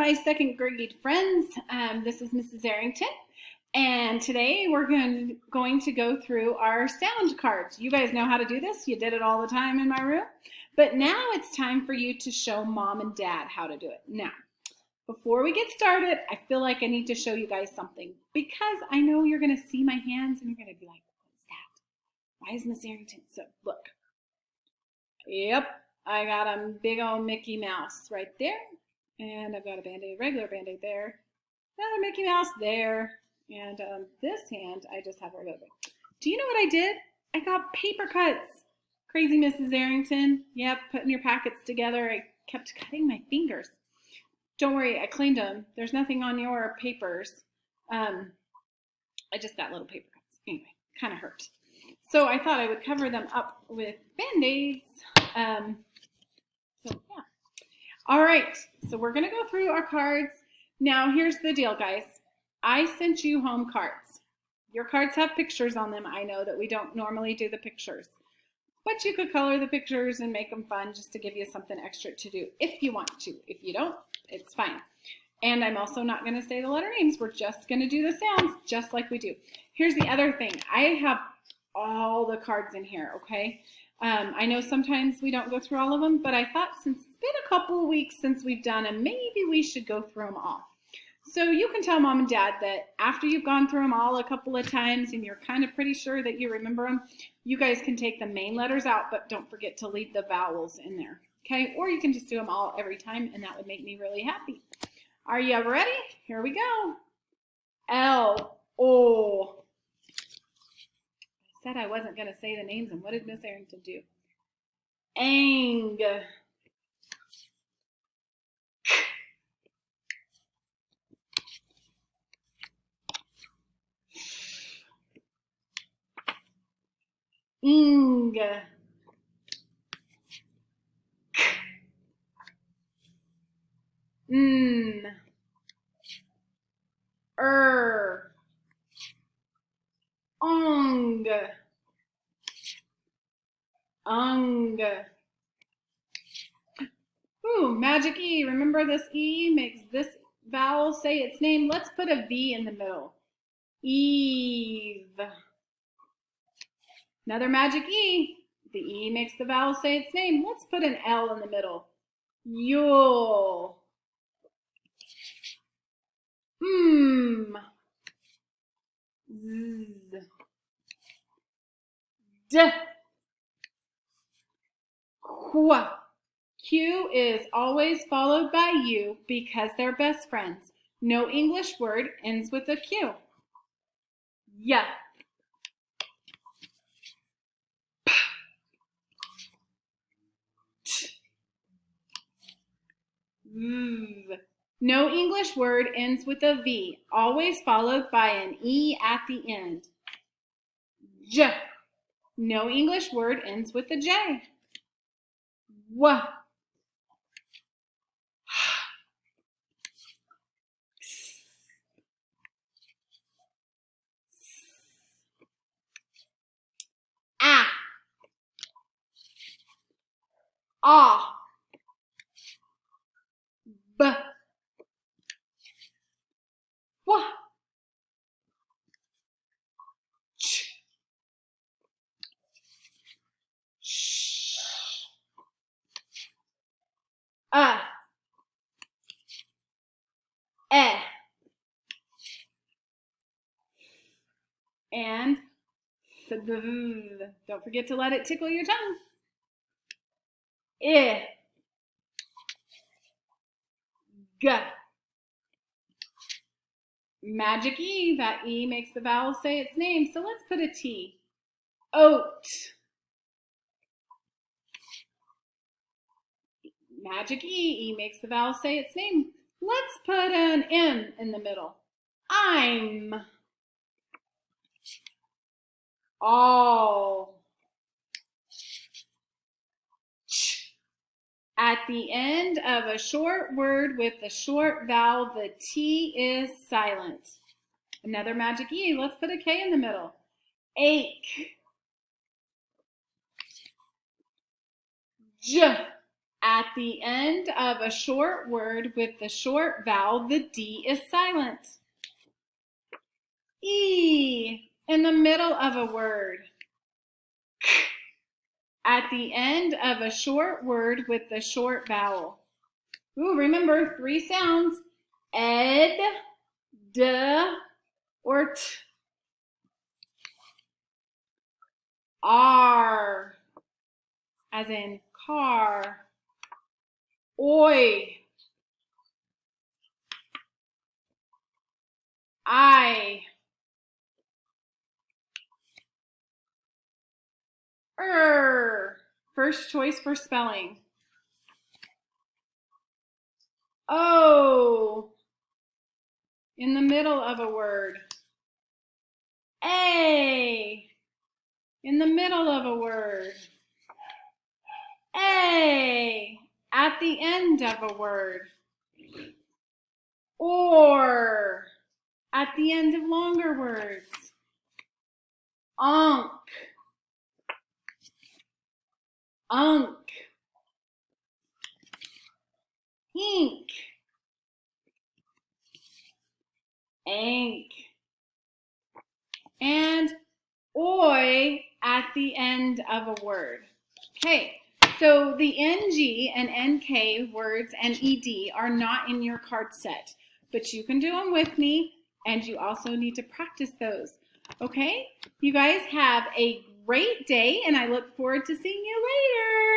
my second grade friends. This is Mrs. Arrington, and today we're going to go through our sound cards. You guys know how to do this. You did it all the time in my room, but now it's time for you to show Mom and Dad how to do it. Now, before we get started, I feel like I need to show you guys something because I know you're going to see my hands and you're going to be like, what's that? Why is Miss Arrington? So look. Yep, I got a big old Mickey Mouse right there. And I've got a Band-Aid, regular Band-Aid there. Another Mickey Mouse there. And this hand, I just have a regular Band-Aid. Do you know what I did? I got paper cuts. Crazy Mrs. Arrington. Yep, putting your packets together. I kept cutting my fingers. Don't worry, I cleaned them. There's nothing on your papers. I just got little paper cuts. Anyway, kind of hurt. So I thought I would cover them up with Band-Aids. So yeah. All right, so we're going to go through our cards. Now, here's the deal, guys. I sent you home cards. Your cards have pictures on them. I know that we don't normally do the pictures, but you could color the pictures and make them fun just to give you something extra to do if you want to. If you don't, it's fine. And I'm also not going to say the letter names. We're just going to do the sounds just like we do. Here's the other thing. I have all the cards in here, okay? I know sometimes we don't go through all of them, but I thought since it's been a couple of weeks since we've done them, maybe we should go through them all. So you can tell Mom and Dad that after you've gone through them all a couple of times and you're kind of pretty sure that you remember them, you guys can take the main letters out, but don't forget to leave the vowels in there, okay? Or you can just do them all every time, and that would make me really happy. Are you ready? Here we go. L, O. Said I wasn't going to say the names, and what did Miss Arrington do? Ang. Ing. N. Ong. Ung. Ooh, magic E. Remember this E makes this vowel say its name. Let's put a V in the middle. Eve. Another magic E. The E makes the vowel say its name. Let's put an L in the middle. Yule. Z. D. Qu. Q is always followed by U because they're best friends. No English word ends with a Q. Y. P. T. V. No English word ends with a V, always followed by an E at the end. J. No English word ends with a J. W. A. Ah. B. W. Ch. Sh. E. And don't forget to let it tickle your tongue. I. G. Magic E. That E makes the vowel say its name, so let's put a T. Oat. Magic E. E makes the vowel say its name. Let's put an M in the middle. I'm. All. Ch. At the end of a short word with a short vowel, the T is silent. Another magic E. Let's put a K in the middle. Ache. J. At the end of a short word with the short vowel, the D is silent. E. In the middle of a word. At the end of a short word with the short vowel. Ooh, remember 3 sounds. Ed, D, or T. R, as in car. Oi. I. First choice for spelling. O. In the middle of a word. A. In the middle of a word. A. At the end of a word. Or. At the end of longer words. Unk. Unk. Ink. Ank. And oi at the end of a word. Okay, so the NG and NK words and ED are not in your card set, but you can do them with me, and you also need to practice those. Okay, you guys have a great day, and I look forward to seeing you later.